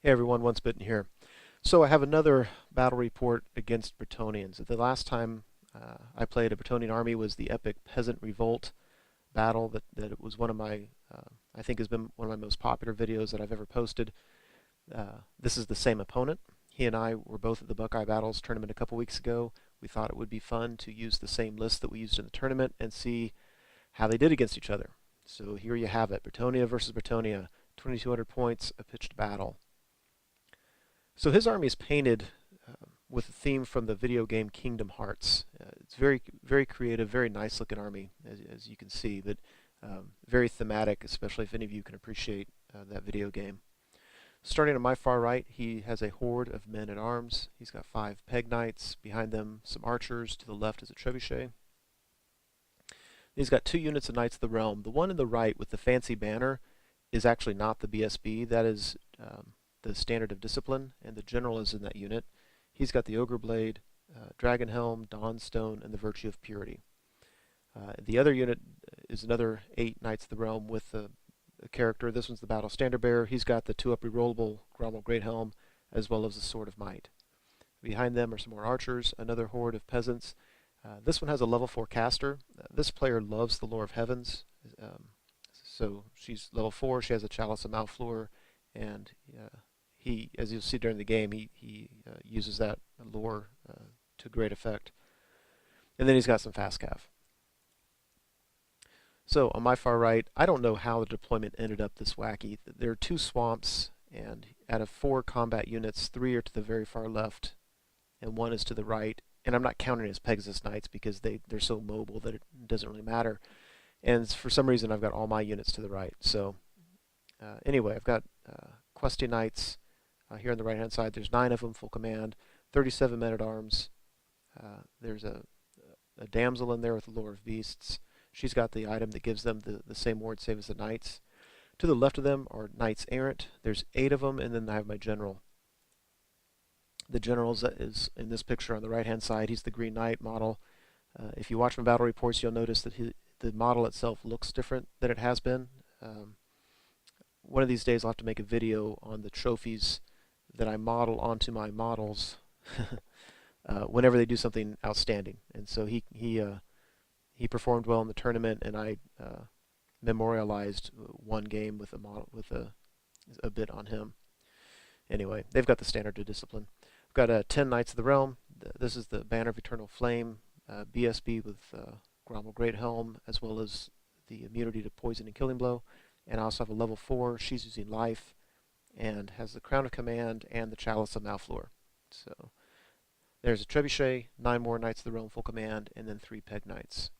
Hey everyone, Once Bitten here. So I have another battle report against Bretonnians. The last time I played a Bretonnian army was the epic Peasant Revolt battle that it was one of my, I think has been one of my most popular videos that I've ever posted. This is the same opponent. He and I were both at the Buckeye Battles tournament a couple weeks ago. We thought it would be fun to use the same list that we used in the tournament and see how they did against each other. So here you have it, Bretonnia versus Bretonnia, 2,200 points, a pitched battle. So his army is painted with a theme from the video game Kingdom Hearts. It's very creative, very nice looking army, as you can see, but very thematic, especially if any of you can appreciate that video game. Starting on my far right, he has a horde of men at arms. He's got 5 peg knights, behind them some archers, to the left is a trebuchet. He's got 2 units of Knights of the Realm. The one in the right with the fancy banner is actually not the BSB, that is the Standard of Discipline, and the general is in that unit. He's got the Ogre Blade, Dragon Helm, Dawnstone, and the Virtue of Purity. The other unit is another 8 Knights of the Realm with a character. This one's the Battle Standard Bearer. He's got the 2-up rerollable Grommel Great Helm, as well as the Sword of Might. Behind them are some more archers, another horde of peasants. This one has a level 4 caster. This player loves the Lore of Heavens, so she's level 4. She has a Chalice of Malfleur, and he, as you'll see during the game, he uses that lore to great effect. And then he's got some fast cav. So on my far right, I don't know how the deployment ended up this wacky. There are 2 swamps, and out of 4 combat units, 3 are to the very far left, and 1 is to the right. And I'm not counting as Pegasus Knights because they're so mobile that it doesn't really matter. And for some reason, I've got all my units to the right. So anyway, I've got Questy Knights here on the right-hand side. There's 9 of them, full command, 37 men-at-arms. There's a damsel in there with the Lore of Beasts. She's got the item that gives them the same ward save as the knights. To the left of them are Knights Errant. There's 8 of them, and then I have my general. The general is in this picture on the right-hand side. He's the Green Knight model. If you watch my battle reports, you'll notice that the model itself looks different than it has been. One of these days I'll have to make a video on the trophies that I model onto my models whenever they do something outstanding. And so he performed well in the tournament, and I memorialized one game with a model with a bit on him. Anyway, they've got the Standard of Discipline. We've got 10 Knights of the Realm. This is the Banner of Eternal Flame, BSB with Grommel Great Helm, as well as the immunity to poison and killing blow. And I also have a level 4. She's using life and has the Crown of Command and the Chalice of Malfleur. So there's a trebuchet, 9 more Knights of the Realm full command, and then 3 peg knights.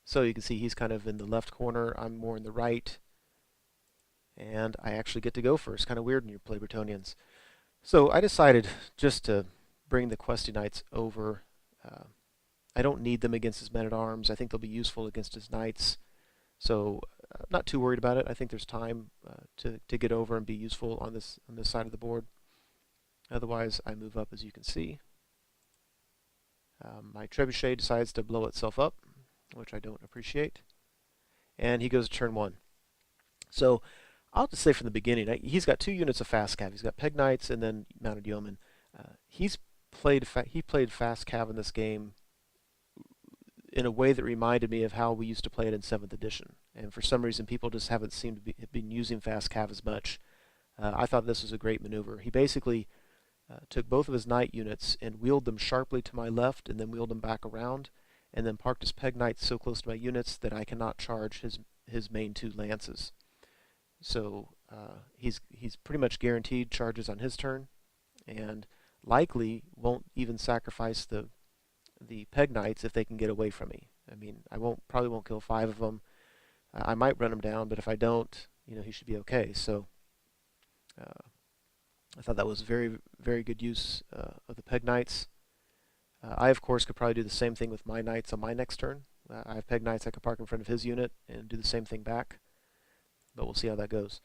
So you can see he's kind of in the left corner. I'm more in the right. And I actually get to go first. Kind of weird when you play Bretonnians. So I decided just to bring the Questy Knights over. I don't need them against his men-at-arms. I think they'll be useful against his knights. So I'm not too worried about it. I think there's time to get over and be useful on this side of the board. Otherwise, I move up, as you can see. My trebuchet decides to blow itself up, which I don't appreciate. And he goes to turn 1. So I'll just say from the beginning, he's got 2 units of fast cav. He's got peg knights and then mounted yeomen. He played fast cav in this game in a way that reminded me of how we used to play it in 7th edition. And for some reason, people just haven't seemed to have been using fast cav as much. I thought this was a great maneuver. He basically took both of his knight units and wheeled them sharply to my left, and then wheeled them back around, and then parked his peg knights so close to my units that I cannot charge his main 2 lances. So he's pretty much guaranteed charges on his turn, and likely won't even sacrifice the peg knights if they can get away from me. I mean, probably won't kill 5 of them. I might run him down, but if I don't, he should be okay. So I thought that was very, very good use of the peg knights. I, of course, could probably do the same thing with my knights on my next turn. I have peg knights I could park in front of his unit and do the same thing back. But we'll see how that goes.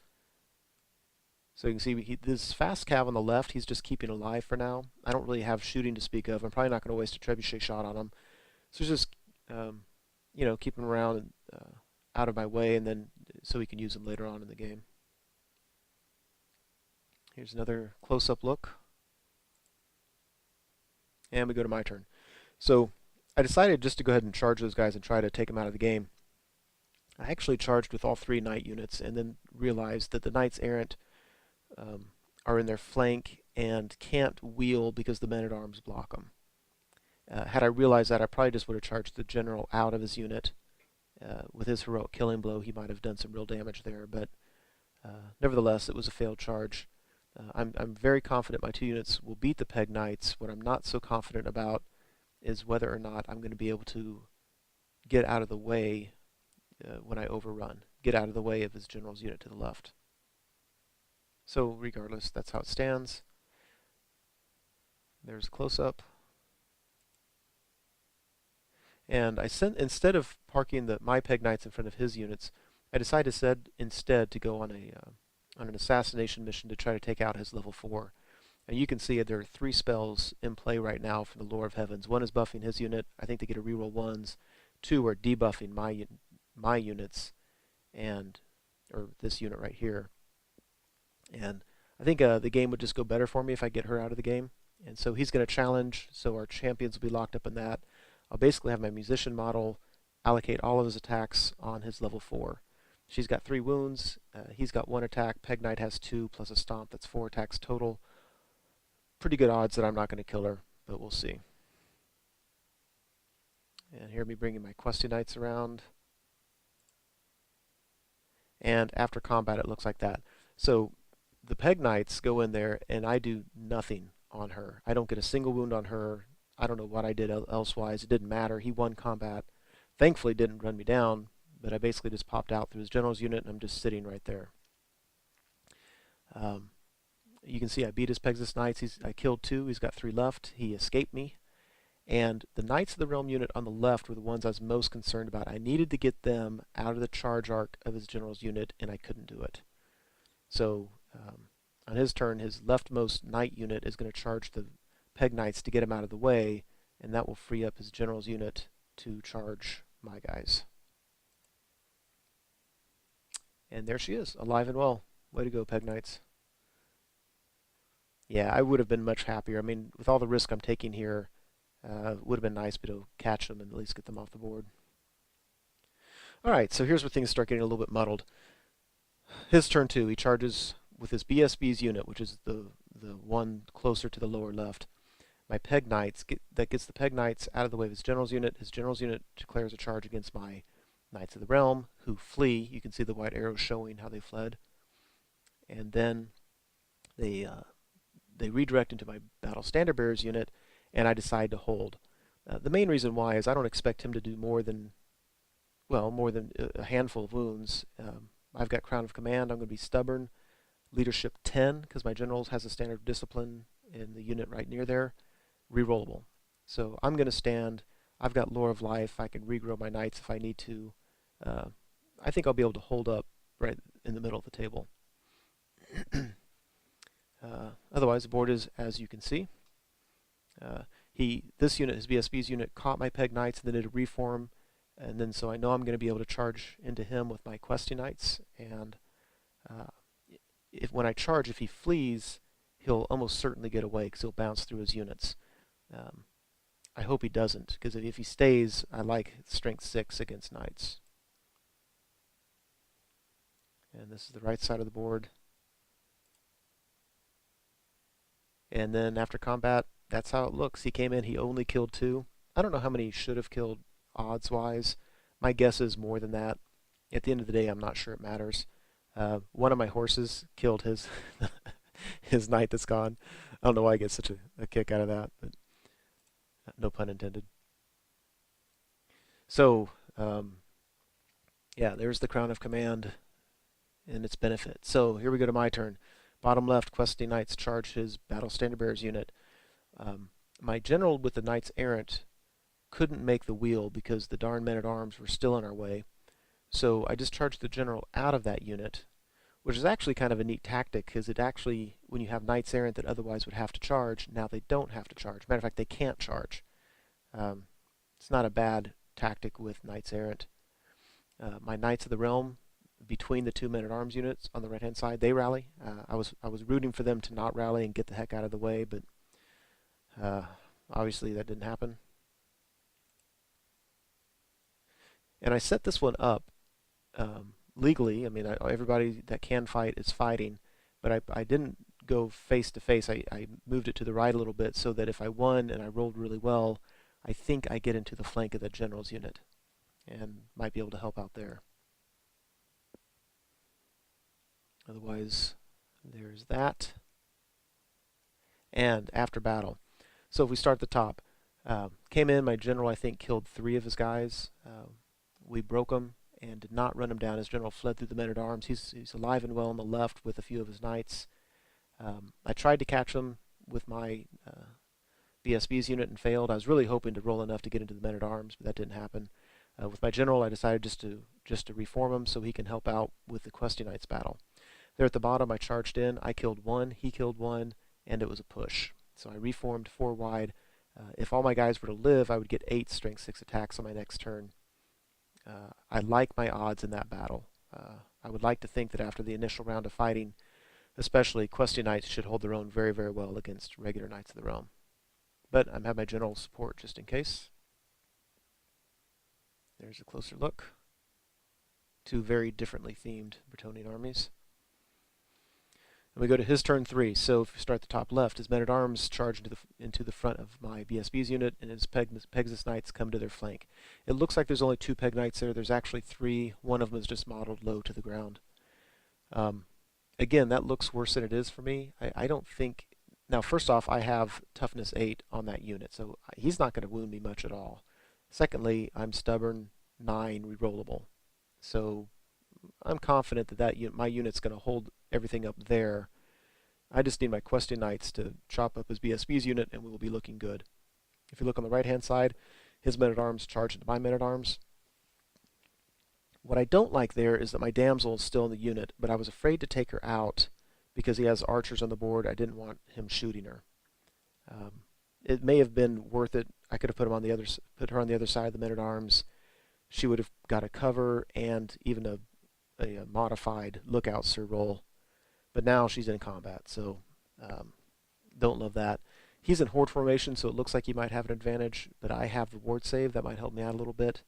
So you can see this fast cav on the left, he's just keeping alive for now. I don't really have shooting to speak of. I'm probably not going to waste a trebuchet shot on him. So just, keep him around and out of my way, and then so we can use him later on in the game. Here's another close-up look. And we go to my turn. So I decided just to go ahead and charge those guys and try to take them out of the game. I actually charged with all 3 knight units and then realized that the knights errant are in their flank and can't wheel because the men-at-arms block them. Had I realized that, I probably just would have charged the general out of his unit. With his heroic killing blow, he might have done some real damage there, but nevertheless, it was a failed charge. I'm very confident my 2 units will beat the Peg Knights. What I'm not so confident about is whether or not I'm going to be able to get out of the way when I overrun, get out of the way of his general's unit to the left. So regardless, that's how it stands. There's a close-up. And instead of parking my Peg Knights in front of his units, I decided instead to go on an assassination mission to try to take out his level 4. And you can see there are 3 spells in play right now from the Lore of Heavens. 1 is buffing his unit. I think they get to reroll 1s. 2 are debuffing my units, or this unit right here. And I think the game would just go better for me if I get her out of the game. And so he's going to challenge, so our champions will be locked up in that. I'll basically have my musician model allocate all of his attacks on his level 4. She's got 3 wounds. He's got 1 attack. Peg Knight has 2 plus a stomp. That's 4 attacks total. Pretty good odds that I'm not going to kill her, but we'll see. And here me bringing my Questy Knights around. And after combat, it looks like that. So the Peg Knights go in there, and I do nothing on her. I don't get a single wound on her. I don't know what I did elsewise. It didn't matter. He won combat. Thankfully, didn't run me down, but I basically just popped out through his general's unit, and I'm just sitting right there. You can see I beat his Pegasus Knights. I killed 2. He's got 3 left. He escaped me. And the Knights of the Realm unit on the left were the ones I was most concerned about. I needed to get them out of the charge arc of his general's unit, and I couldn't do it. So on his turn, his leftmost Knight unit is going to charge the Peg Knights to get him out of the way, and that will free up his general's unit to charge my guys. And there she is, alive and well. Way to go, Peg Knights. Yeah, I would have been much happier. I mean, with all the risk I'm taking here, it would have been nice to catch them and at least get them off the board. All right, so here's where things start getting a little bit muddled. His turn 2, he charges with his BSB's unit, which is the one closer to the lower left. My Peg Knights, that gets the Peg Knights out of the way of his general's unit. His general's unit declares a charge against my Knights of the Realm, who flee. You can see the white arrows showing how they fled. And then they redirect into my Battle Standard Bearers unit, and I decide to hold. The main reason why is I don't expect him to do more than a handful of wounds. I've got Crown of Command. I'm going to be stubborn. Leadership 10, because my general has a standard of discipline in the unit right near there. Rerollable. So I'm going to stand. I've got Lore of Life. I can regrow my knights if I need to. I think I'll be able to hold up right in the middle of the table. Otherwise, the board is as you can see. This unit, his BSB's unit, caught my Peg Knights and then did a reform, and then so I know I'm going to be able to charge into him with my Questy Knights. And when I charge, if he flees, he'll almost certainly get away because he'll bounce through his units. I hope he doesn't, because if he stays, I like strength 6 against knights. And this is the right side of the board. And then after combat, that's how it looks. He came in, he only killed 2. I don't know how many he should have killed odds-wise. My guess is more than that. At the end of the day, I'm not sure it matters. One of my horses killed his his knight that's gone. I don't know why I get such a kick out of that, but no pun intended. So, yeah, there's the Crown of Command and its benefit. So here we go to my turn. Bottom left, Questy Knights charge his Battle Standard Bearers unit. My general with the Knights Errant couldn't make the wheel because the darn men-at-arms were still in our way. So I just charged the general out of that unit, which is actually kind of a neat tactic because it actually, when you have Knights Errant that otherwise would have to charge, now they don't have to charge. Matter of fact, they can't charge. It's not a bad tactic with Knights Errant. My Knights of the Realm, between the two men-at-arms units on the right-hand side. They rally. I was rooting for them to not rally and get the heck out of the way, but obviously that didn't happen. And I set this one up legally. I mean, everybody that can fight is fighting, but I didn't go face to face. I moved it to the right a little bit so that if I won and I rolled really well, I think I get into the flank of the general's unit and might be able to help out there. Otherwise, there's that. And after battle. So if we start at the top, came in, my general I think killed 3 of his guys. We broke him and did not run him down. His general fled through the men-at-arms. He's alive and well on the left with a few of his knights. I tried to catch him with my BSB's unit and failed. I was really hoping to roll enough to get into the men-at-arms, but that didn't happen. With my general, I decided just to reform him so he can help out with the Questy Knights battle. There at the bottom, I charged in. I killed 1, he killed 1, and it was a push. So I reformed 4 wide. If all my guys were to live, I would get 8 strength 6 attacks on my next turn. I like my odds in that battle. I would like to think that after the initial round of fighting, especially Questy Knights should hold their own very, very well against regular Knights of the Realm. But I have my general support just in case. There's a closer look. 2 very differently themed Bretonnian armies. And we go to his turn 3. So if we start at the top left, his men-at-arms charge into the front of my BSB's unit, and his Pegasus Knights come to their flank. It looks like there's only 2 Peg Knights there. There's actually 3. One of them is just modeled low to the ground. Again, that looks worse than it is for me. I don't think... Now, first off, I have toughness 8 on that unit, so he's not going to wound me much at all. Secondly, I'm stubborn 9 rerollable. So I'm confident that my unit's going to hold everything up there. I just need my Questy Knights to chop up his BSB's unit, and we will be looking good. If you look on the right-hand side, his men-at-arms charge into my men-at-arms. What I don't like there is that my damsel is still in the unit, but I was afraid to take her out because he has archers on the board. I didn't want him shooting her. It may have been worth it. I could have put her on the other side of the men-at-arms. She would have got a cover and even a modified lookout sir roll. But now she's in combat, so don't love that. He's in horde formation, so it looks like he might have an advantage, but I have the ward save. That might help me out a little bit.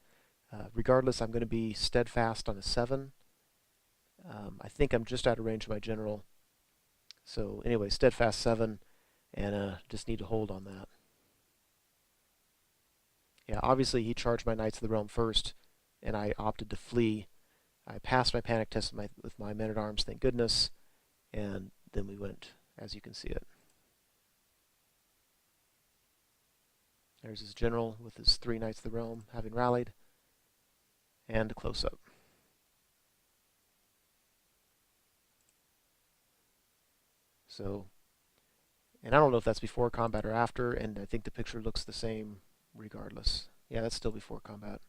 Regardless, I'm going to be steadfast on a 7. I think I'm just out of range of my general. So anyway, steadfast 7, and just need to hold on that. Yeah, obviously he charged my Knights of the Realm first, and I opted to flee. I passed my panic test with my men-at-arms, thank goodness, and then we went, as you can see it. There's his general with his 3 Knights of the Realm having rallied, and a close-up. So, and I don't know if that's before combat or after, and I think the picture looks the same regardless. Yeah, that's still before combat.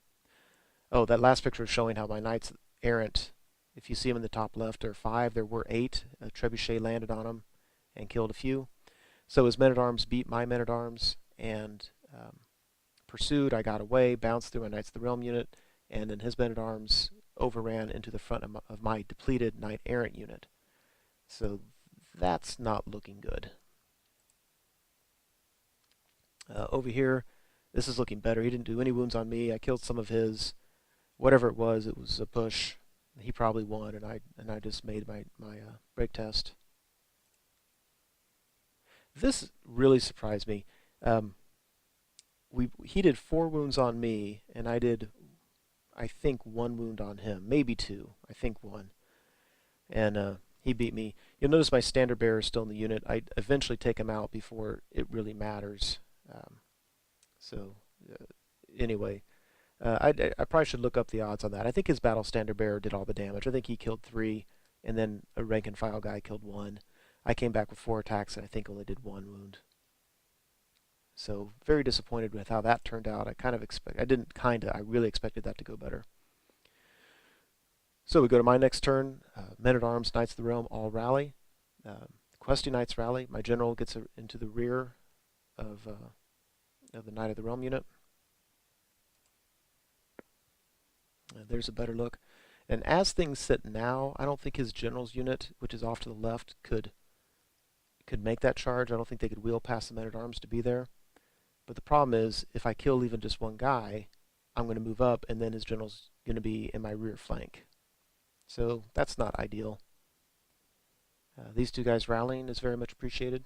Oh, that last picture is showing how my Knights Errant, if you see them in the top left, are 5. There were 8. A trebuchet landed on them and killed a few. So his men-at-arms beat my men-at-arms and pursued. I got away, bounced through my Knights of the Realm unit, and then his men-at-arms overran into the front of my depleted Knight Errant unit. So that's not looking good. Over here, this is looking better. He didn't do any wounds on me. I killed some of his. Whatever it was a push. He probably won, and I just made my break test. This really surprised me. He did 4 wounds on me, and I did, I think, 1 wound on him, maybe 2. I think 1, and he beat me. You'll notice my standard bearer is still in the unit. I eventually take him out before it really matters. Anyway. I probably should look up the odds on that. I think his battle standard bearer did all the damage. I think he killed 3, and then a rank and file guy killed 1. I came back with 4 attacks, and I think only did 1 wound. So very disappointed with how that turned out. I really expected that to go better. So we go to my next turn. Men-at-arms, Knights of the Realm, all rally. Questy Knights rally. My general gets into the rear of the Knight of the Realm unit. There's a better look. And as things sit now, I don't think his general's unit, which is off to the left, could make that charge. I don't think they could wheel past the men-at-arms to be there. But the problem is, if I kill even just one guy, I'm going to move up, and then his general's going to be in my rear flank. So that's not ideal. These two guys rallying is very much appreciated.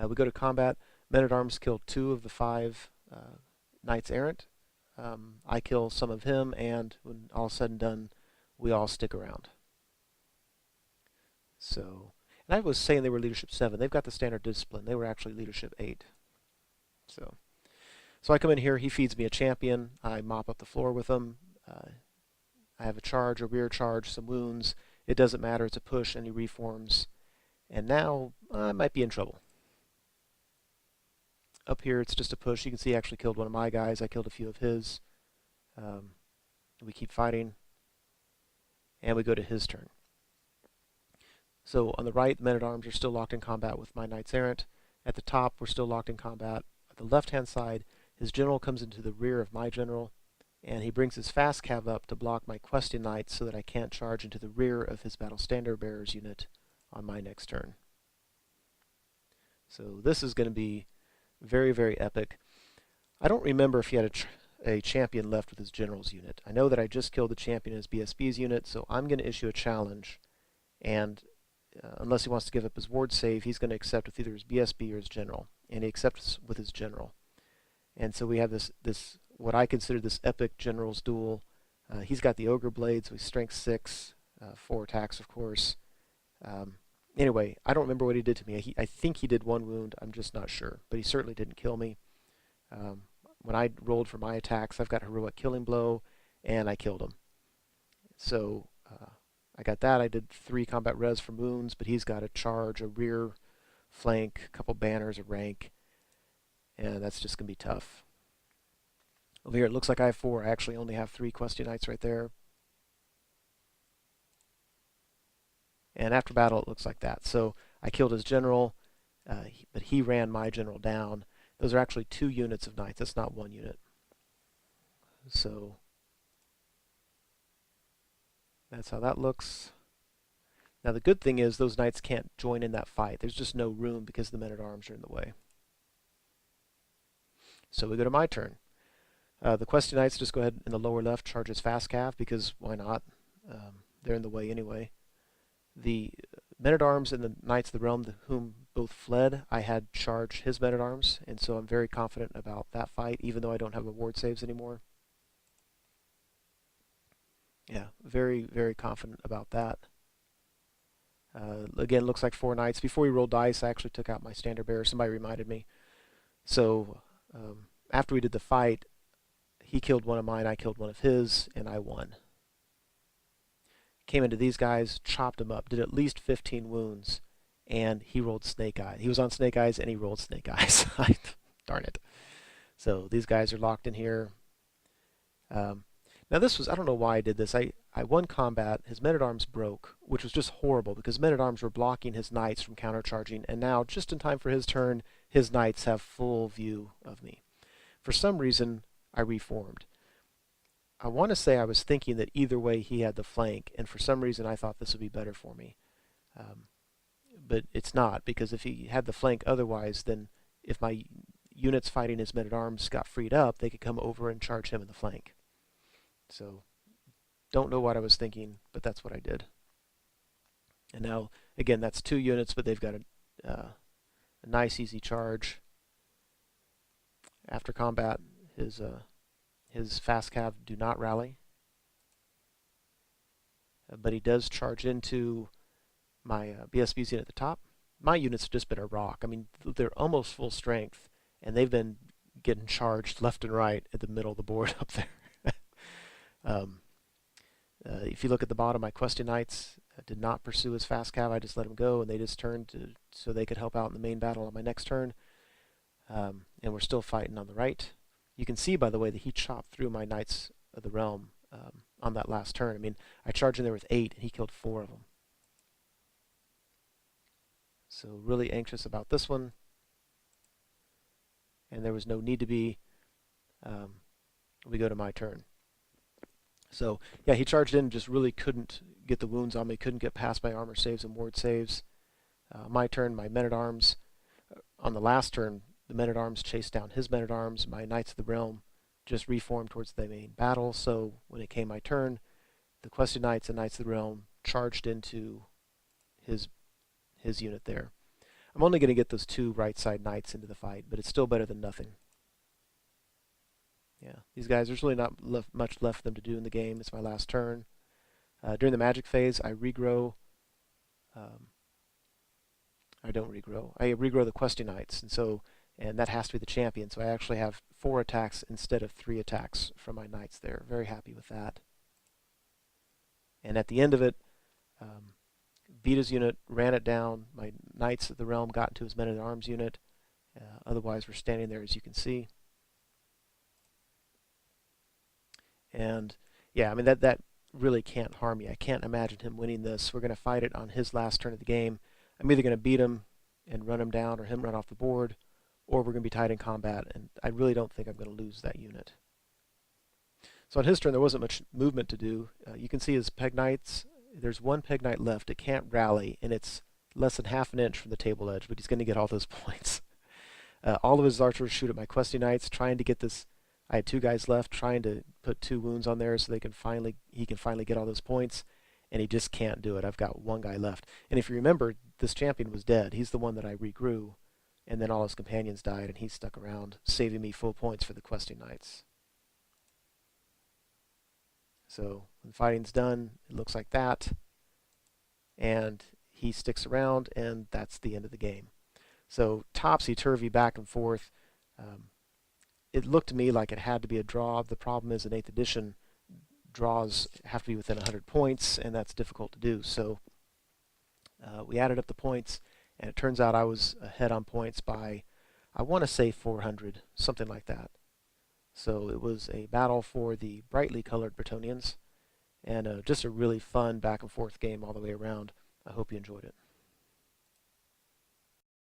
We go to combat. Men-at-arms killed 2 of the 5 knights errant. I kill some of him, and when all is said and done, we all stick around. So, and I was saying they were leadership 7. They've got the standard discipline. They were actually leadership 8. So I come in here. He feeds me a champion. I mop up the floor with him. I have a charge, a rear charge, some wounds. It doesn't matter. It's a push, and he reforms. And now I might be in trouble. Up here, it's just a push. You can see I actually killed one of my guys. I killed a few of his. We keep fighting. And we go to his turn. So on the right, the men-at-arms are still locked in combat with my knights errant. At the top, we're still locked in combat. At the left-hand side, his general comes into the rear of my general, and he brings his fast cav up to block my questing knights so that I can't charge into the rear of his battle standard bearers unit on my next turn. So this is going to be very, very epic. I don't remember if he had a champion left with his general's unit. I know that I just killed the champion in his BSB's unit, so I'm going to issue a challenge. And unless he wants to give up his ward save, he's going to accept with either his BSB or his general. And he accepts with his general. And so we have this what I consider this epic general's duel. He's got the ogre blades, so he's strength 6, 4 attacks, of course. Anyway, I don't remember what he did to me. I think he did 1 wound. I'm just not sure. But he certainly didn't kill me. When I rolled for my attacks, I've got heroic killing blow, and I killed him. So I got that. I did 3 combat res for wounds, but he's got a charge, a rear flank, a couple banners, a rank, and that's just going to be tough. Over here, it looks like I have 4. I actually only have 3 questing knights right there. And after battle, it looks like that. So I killed his general, but he ran my general down. Those are actually 2 units of knights. That's not 1 unit. So that's how that looks. Now the good thing is those knights can't join in that fight. There's just no room because the men-at-arms are in the way. So we go to my turn. The questing knights just go ahead in the lower left, charge his fast cav, because why not? They're in the way anyway. The men-at-arms and the Knights of the Realm, whom both fled, I had charge his men-at-arms, and so I'm very confident about that fight, even though I don't have ward saves anymore. Yeah, very, very confident about that. Again, looks like 4 knights. Before we rolled dice, I actually took out my standard bearer. Somebody reminded me. So after we did the fight, he killed one of mine, I killed one of his, and I won. Came into these guys, chopped him up, did at least 15 wounds, and he rolled snake eyes. He was on snake eyes, and he rolled snake eyes. Darn it. So these guys are locked in here. Now this was, I don't know why I did this. I won combat, his men-at-arms broke, which was just horrible because men-at-arms were blocking his knights from countercharging, and now, just in time for his turn, his knights have full view of me. For some reason, I reformed. I want to say I was thinking that either way he had the flank, and for some reason I thought this would be better for me. But it's not, because if he had the flank otherwise, then if my units fighting his men-at-arms got freed up, they could come over and charge him in the flank. So, don't know what I was thinking, but that's what I did. And now, again, that's 2 units, but they've got a nice, easy charge. After combat, his fast cav do not rally, but he does charge into my BSB's unit at the top. My unit's just been a rock. I mean, they're almost full strength, and they've been getting charged left and right at the middle of the board up there. If you look at the bottom, my questing knights did not pursue his fast cav. I just let him go, and they just turned so they could help out in the main battle on my next turn. And we're still fighting on the right. You can see, by the way, that he chopped through my Knights of the Realm on that last turn. I mean, I charged in there with 8, and he killed 4 of them. So really anxious about this one. And there was no need to be. We go to my turn. So yeah, he charged in, just really couldn't get the wounds on me, couldn't get past my armor saves and ward saves. My turn, my men-at-arms. On the last turn, the men-at-arms chased down his men-at-arms. My Knights of the Realm just reformed towards the main battle. So when it came my turn, the Quested Knights and Knights of the Realm charged into his his unit there. I'm only going to get those 2 right side knights into the fight, but it's still better than nothing. Yeah, these guys, there's really not much left for them to do in the game. It's my last turn. During the magic phase, I regrow. Um, I don't regrow. I regrow the Questing Knights, and that has to be the champion. So I actually have 4 attacks instead of 3 attacks from my knights there. Very happy with that. And at the end of it, Vita's unit ran it down. My Knights of the Realm got into his men-at-arms unit. Otherwise, we're standing there, as you can see. And yeah, I mean, that really can't harm me. I can't imagine him winning this. We're going to fight it on his last turn of the game. I'm either going to beat him and run him down, or him run off the board, or we're going to be tied in combat, and I really don't think I'm going to lose that unit. So on his turn, there wasn't much movement to do. You can see his Peg Knights. There's 1 Peg Knight left. It can't rally, and it's less than half an inch from the table edge, but he's going to get all those points. All of his archers shoot at my Questing Knights, trying to get this. I had 2 guys left, trying to put 2 wounds on there so he can finally get all those points, and he just can't do it. I've got 1 guy left. And if you remember, this champion was dead. He's the one that I regrew, and then all his companions died, and he stuck around, saving me full points for the Questing Knights. So when the fighting's done, it looks like that, and he sticks around, and that's the end of the game. So topsy-turvy, back and forth. It looked to me like it had to be a draw. The problem is in 8th edition, draws have to be within 100 points, and that's difficult to do. So we added up the points, and it turns out I was ahead on points by, I want to say 400, something like that. So it was a battle for the brightly colored Bretonnians, and just a really fun back and forth game all the way around. I hope you enjoyed it.